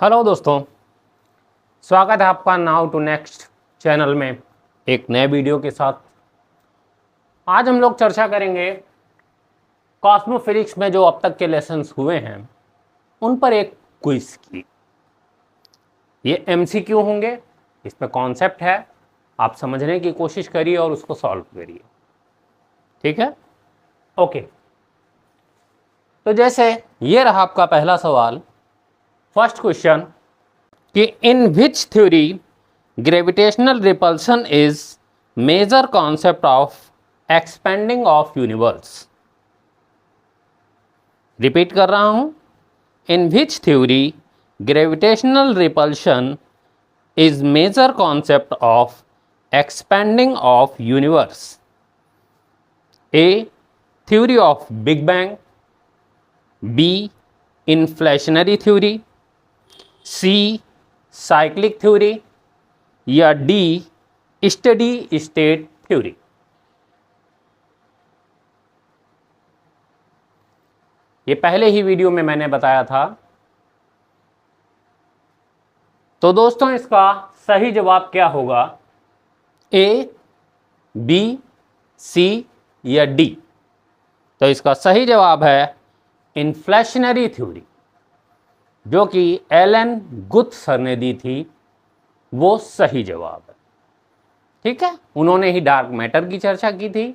Hello दोस्तों, स्वागत है आपका नाउ टू नेक्स्ट चैनल में एक नए वीडियो के साथ। आज हम लोग चर्चा करेंगे कॉस्मोफिजिक्स में जो अब तक के लेसन्स हुए हैं उन पर एक क्विज की। ये एमसीक्यू होंगे, इसमें कॉन्सेप्ट है, आप समझने की कोशिश करिए और उसको सॉल्व करिए। ठीक है, ओके। तो जैसे ये रहा आपका पहला सवाल, फर्स्ट क्वेश्चन कि in which theory gravitational repulsion is major concept of expanding of universe. Repeat कर रहा हूं, in which theory gravitational repulsion is major concept of expanding of universe. A theory of big bang, b inflationary theory, c cyclic theory या d steady state theory. ये पहले ही video में मैंने बताया था। तो दोस्तों इसका सही जवाब क्या होगा, ए, बी, सी या डी? तो इसका सही जवाब है इन्फ्लेशनरी थ्योरी, जो कि एलन गुथ सर ने दी थी, वो सही जवाब है। ठीक है, उन्होंने ही डार्क मैटर की चर्चा की थी,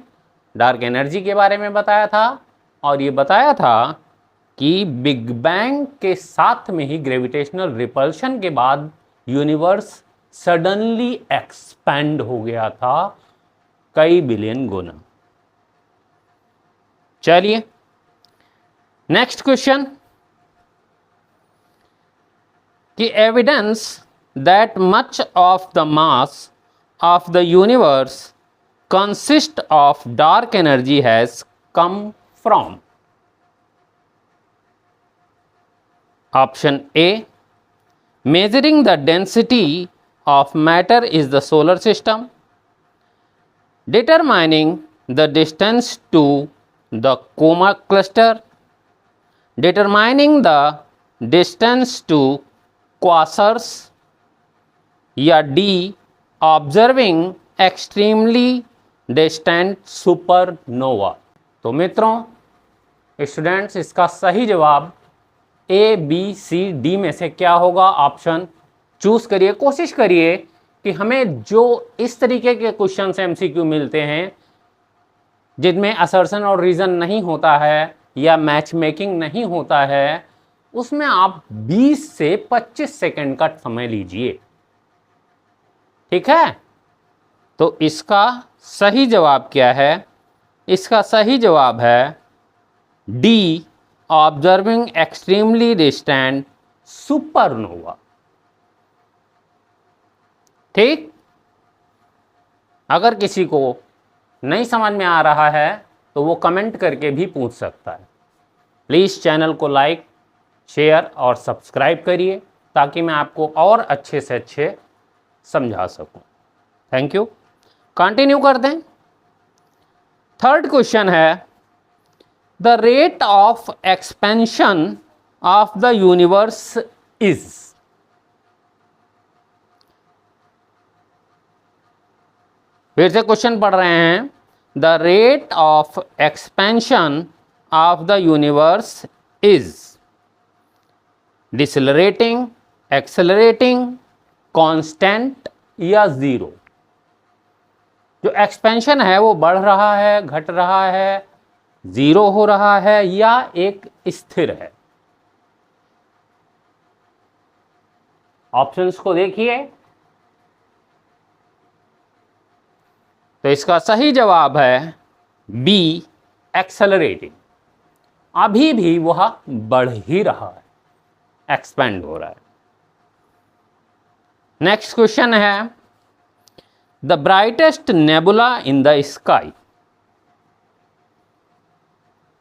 डार्क एनर्जी के बारे में बताया था और ये बताया था कि बिग बैंग के साथ में ही ग्रेविटेशनल रिपल्शन के बाद यूनिवर्स सडनली एक्सपैंड हो गया था कई बिलियन गुना। चलिए नेक्स्ट क्वेश्चन कि evidence that much of the mass of the universe consist of dark energy has come from? Option A, measuring the density of matter is the solar system, determining the distance to the coma cluster, determining the distance to quasars या D observing extremely distant supernova. तो मित्रों, students, इसका सही जवाब ए, B, सी, D में से क्या होगा? ऑप्शन चूज करिए। कोशिश करिए कि हमें जो इस तरीके के क्वेश्चन एमसीक्यू मिलते हैं जिनमें असर्शन और रीजन नहीं होता है या मैच मेकिंग नहीं होता है, उसमें आप 20 से 25 सेकंड का समय लीजिए। ठीक है, तो इसका सही जवाब क्या है? इसका सही जवाब है D, observing extremely distant supernova. ठीक, अगर किसी को नहीं समझ में आ रहा है तो वो कमेंट करके भी पूछ सकता है। प्लीज़ चैनल को लाइक, शेयर और सब्सक्राइब करिए ताकि मैं आपको और अच्छे से अच्छे समझा सकूं। Thank you. कंटिन्यू कर दें। थर्ड क्वेश्चन है, the rate of expansion of the universe is. फिर से क्वेश्चन पढ़ रहे हैं, the rate of expansion of the universe is decelerating, accelerating, constant या जीरो। जो एक्सपेंशन है वो बढ़ रहा है, घट रहा है, जीरो हो रहा है या एक स्थिर है? ऑप्शंस को देखिए। तो इसका सही जवाब है बी, एक्सेलरेटिंग। अभी भी वह बढ़ ही रहा है, एक्सपेंड हो रहा है। नेक्स्ट क्वेश्चन है, the brightest nebula in the sky.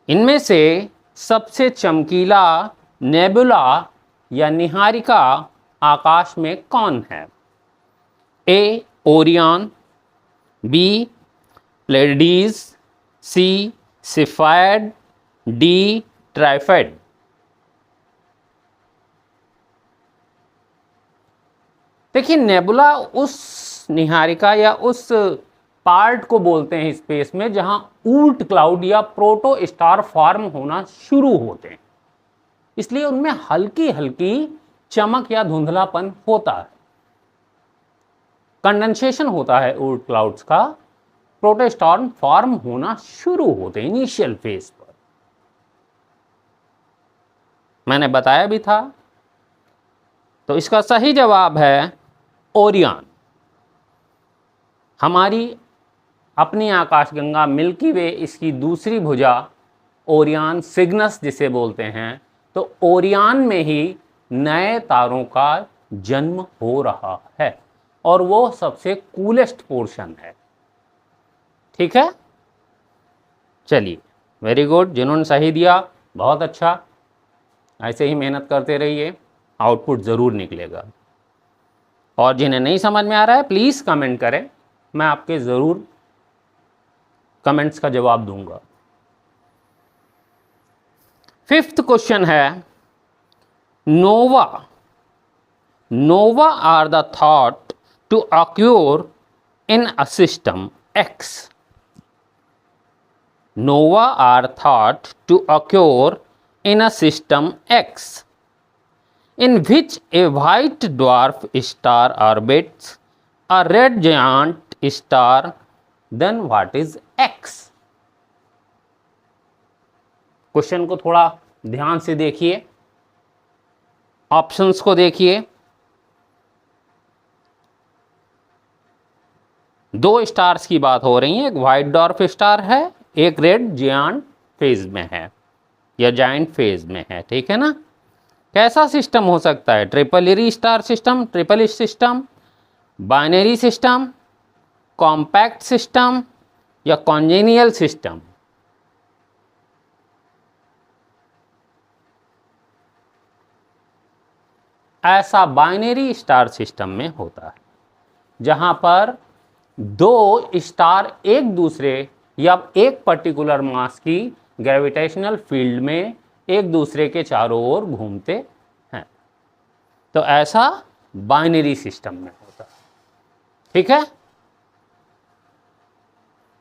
इनमें से सबसे चमकीला नेबुला या निहारिका आकाश में कौन है? ए, ओरियन, बी, प्लेडीज, सी, सिफायड, डी, ट्राइफेड। देखिए नेबुला उस निहारिका या उस पार्ट को बोलते हैं स्पेस में जहां ऊल्ट क्लाउड या प्रोटो स्टार फॉर्म होना शुरू होते हैं, इसलिए उनमें हल्की हल्की चमक या धुंधलापन होता है, कंडेंसेशन होता है ऊल्ट क्लाउड्स का, प्रोटोस्टार्म फॉर्म होना शुरू होते हैं इनिशियल फेज पर। मैंने बताया भी था। तो इसका सही जवाब है ओरियन। हमारी अपनी आकाशगंगा मिल्की वे, इसकी दूसरी भुजा ओरियन सिग्नस जिसे बोलते हैं, तो ओरियन में ही नए तारों का जन्म हो रहा है और वो सबसे कूलेस्ट पोर्शन है। ठीक है, चलिए, वेरी गुड। जिन्होंने सही दिया बहुत अच्छा, ऐसे ही मेहनत करते रहिए, आउटपुट ज़रूर निकलेगा। और जिन्हें नहीं समझ में आ रहा है प्लीज़ कमेंट करें, मैं आपके ज़रूर कमेंट्स का जवाब दूंगा। फिफ्थ क्वेश्चन है, nova are the thought to occur in a system x. Nova are thought to occur in a system X, in which a white dwarf star orbits a red giant star. Then what is X? Question को थोड़ा ध्यान से देखिए, options को देखिए। दो stars की बात हो रही है, एक व्हाइट डॉर्फ स्टार है, एक रेड जायंट फेज में है या जायंट फेज में है। ठीक है ना। कैसा सिस्टम हो सकता है? Triplary star system, triple system, binary system, compact system या कॉन्जेनियल सिस्टम? ऐसा बाइनरी स्टार सिस्टम में होता है जहां पर दो स्टार एक दूसरे या एक पर्टिकुलर मास की ग्रेविटेशनल फील्ड में एक दूसरे के चारों ओर घूमते हैं, तो ऐसा बाइनरी सिस्टम में होता है। ठीक है,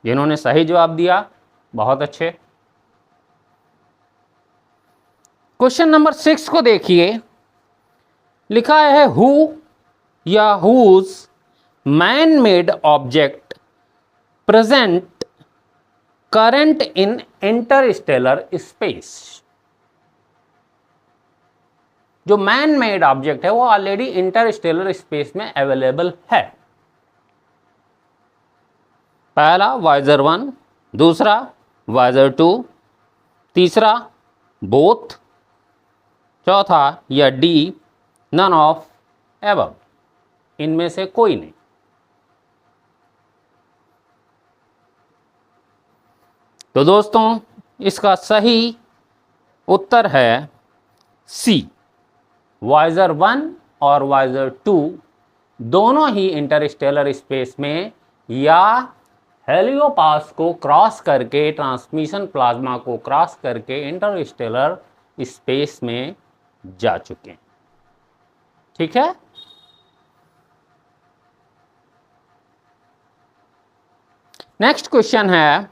जिन्होंने सही जवाब दिया बहुत अच्छे। क्वेश्चन नंबर 6 को देखिए, लिखा है हु या whose man made object present current in interstellar space. जो मैन मेड ऑब्जेक्ट है वो ऑलरेडी इंटरस्टेलर स्पेस में अवेलेबल है। पहला वाइजर 1, दूसरा वाइजर 2, तीसरा बोथ, चौथा या डी नन ऑफ एबव, इनमें से कोई नहीं। तो दोस्तों इसका सही उत्तर है सी। वाइजर 1 और वाइजर 2 दोनों ही इंटरस्टेलर स्पेस में या हेलियोपास को क्रॉस करके, ट्रांसमिशन प्लाज्मा को क्रॉस करके इंटरस्टेलर स्पेस में जा चुके हैं। ठीक है, नेक्स्ट क्वेश्चन है,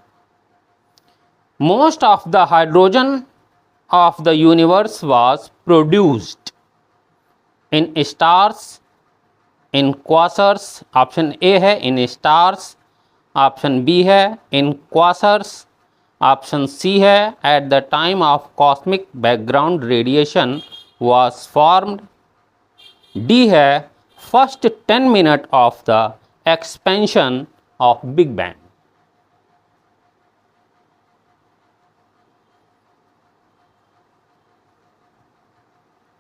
most of the hydrogen of the universe was produced in stars, in quasars. Option A है in stars, ऑप्शन बी है in quasars, ऑप्शन सी है at the time of cosmic background radiation was formed, D है first 10 minutes of the expansion of Big Bang.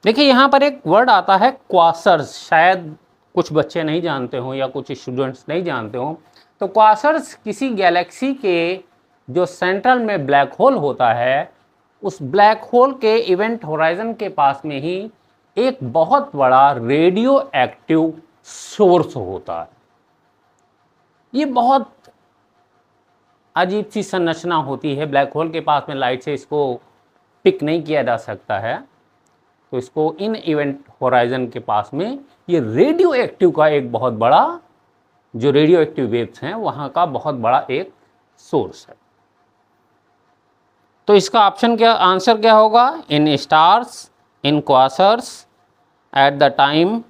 देखिए यहाँ पर एक word आता है क्वासर्स, शायद कुछ बच्चे नहीं जानते हों या कुछ स्टूडेंट्स नहीं जानते हों। तो क्वासर्स किसी गैलेक्सी के जो सेंट्रल में ब्लैक होल होता है, उस ब्लैक होल के इवेंट होराइजन के पास में ही एक बहुत बड़ा रेडियो एक्टिव सोर्स होता है। ये बहुत अजीब सी संरचना होती है, ब्लैक होल के पास में लाइट से इसको पिक नहीं किया जा सकता है। तो इसको इन इवेंट होराइजन के पास में ये रेडियो एक्टिव का एक बहुत बड़ा, जो रेडियो एक्टिव वेव्स हैं वहाँ का बहुत बड़ा एक सोर्स है। तो इसका ऑप्शन क्या, आंसर क्या होगा? In stars, in quasars, at the time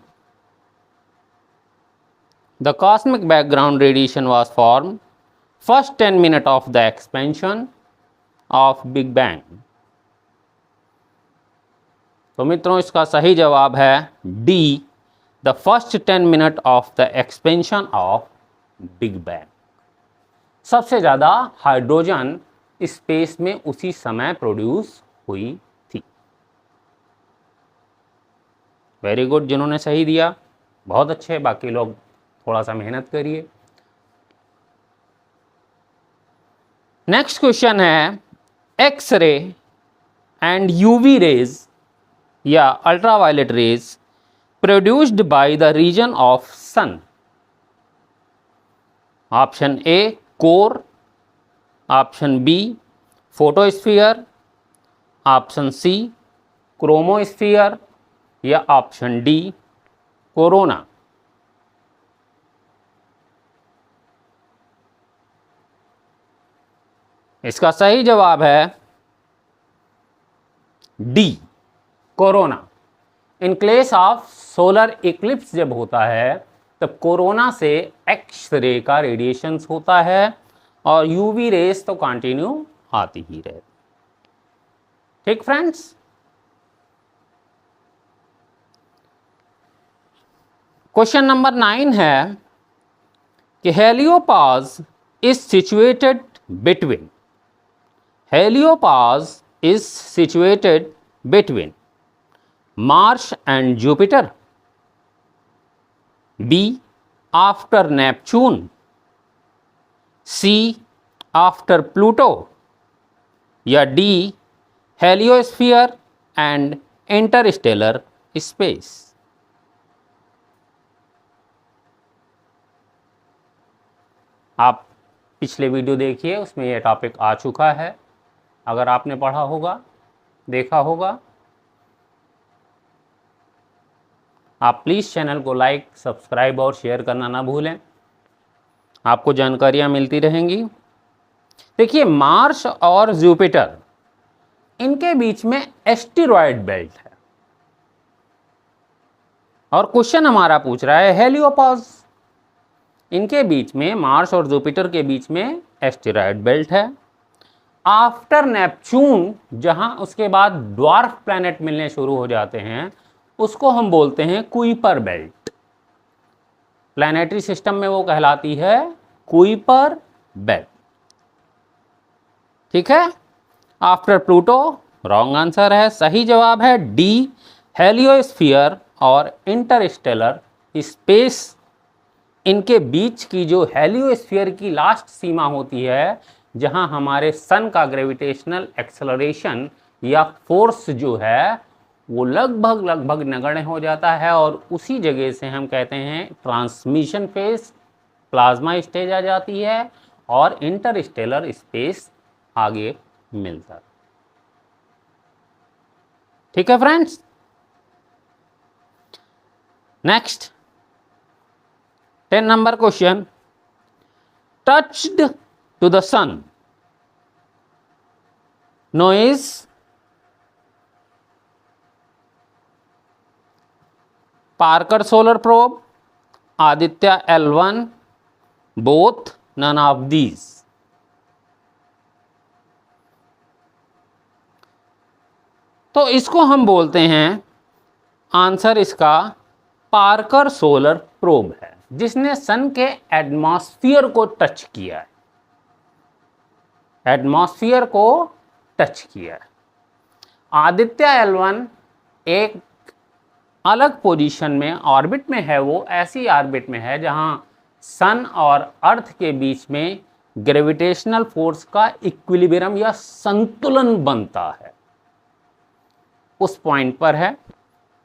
the cosmic background radiation was formed, first 10 minutes of the expansion of Big Bang। तो मित्रों इसका सही जवाब है D, the first 10 minute of the expansion of big bang. सबसे ज़्यादा hydrogen space में उसी समय प्रोड्यूस हुई थी। वेरी गुड, जिन्होंने सही दिया बहुत अच्छे, बाकी लोग थोड़ा सा मेहनत करिए। नेक्स्ट क्वेश्चन है, x ray and UV rays या ultraviolet rays produced by the region of sun. Option a core, option b photosphere, option c chromosphere या ऑप्शन डी कोरोना। इसका सही जवाब है d corona. In case of solar eclipse जब होता है तब कोरोना से एक्स रे का रेडिएशंस होता है और यूवी रेस तो कंटिन्यू आती ही रहती। ठीक फ्रेंड्स, क्वेश्चन नंबर 9 है कि heliopause is situated between, Heliopause is situated between Mars and Jupiter, B after Neptune, C after Pluto या D heliosphere and interstellar space। आप पिछले वीडियो देखिए, उसमें यह टॉपिक आ चुका है, अगर आपने पढ़ा होगा, देखा होगा। आप प्लीज़ चैनल को लाइक, सब्सक्राइब और शेयर करना ना भूलें, आपको जानकारियाँ मिलती रहेंगी। देखिए, मार्स और जुपिटर, इनके बीच में एस्टेरॉयड बेल्ट है और क्वेश्चन हमारा पूछ रहा है हेलियोपाज। इनके बीच में, मार्स और जुपिटर के बीच में एस्टेरॉयड बेल्ट है। आफ्टर नेपच्यून, जहां उसके बाद ड्वार्फ प्लैनेट मिलने शुरू हो जाते हैं, उसको हम बोलते हैं कुइपर बेल्ट। प्लैनेटरी सिस्टम में वो कहलाती है कुइपर बेल्ट। ठीक है, आफ्टर प्लूटो रॉन्ग आंसर है। सही जवाब है डी हेलियोस्फीयर और इंटरस्टेलर स्पेस। इनके बीच की जो हेलियोस्फीयर की लास्ट सीमा होती है, जहां हमारे सन का एक्सेलरेशन या फोर्स जो है वो लगभग नगण्य हो जाता है और उसी जगह से हम कहते हैं ट्रांसमिशन फेज, प्लाज्मा स्टेज आ जाती है और इंटरस्टेलर स्पेस आगे मिलता है। ठीक है friends, next 10 number question, touched to the sun, noise, Parker solar probe, Aditya L1, both, none of these। तो इसको हम बोलते हैं, आंसर इसका पार्कर सोलर प्रोब है, जिसने सन के एटमॉस्फेयर को टच किया है, एटमॉस्फेयर को टच किया है। आदित्य L1 एक अलग पोजीशन में ऑर्बिट में है, वो ऐसी ऑर्बिट में है जहां सन और अर्थ के बीच में ग्रेविटेशनल फोर्स का इक्विलिब्रियम या संतुलन बनता है, उस पॉइंट पर है।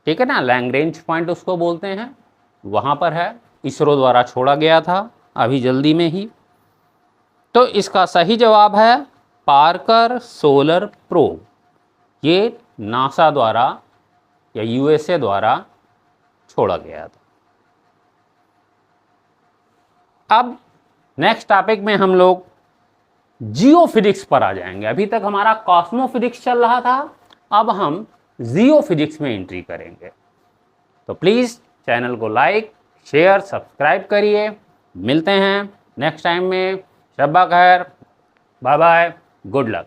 ठीक है ना, लैग्रेंज पॉइंट उसको बोलते हैं, वहां पर है। इसरो द्वारा छोड़ा गया था अभी जल्दी में ही। तो इसका सही जवाब है पार्कर सोलर प्रोब। ये नासा द्वारा या यूएसए द्वारा छोड़ा गया था। अब नेक्स्ट टॉपिक में हम लोग जियोफिजिक्स पर आ जाएंगे। अभी तक हमारा कॉस्मोफिजिक्स चल रहा था, अब हम जियोफिजिक्स में एंट्री करेंगे। तो प्लीज़ चैनल को लाइक, शेयर, सब्सक्राइब करिए। मिलते हैं नेक्स्ट टाइम में। शब्बा खैर, बाय बाय, गुड लक।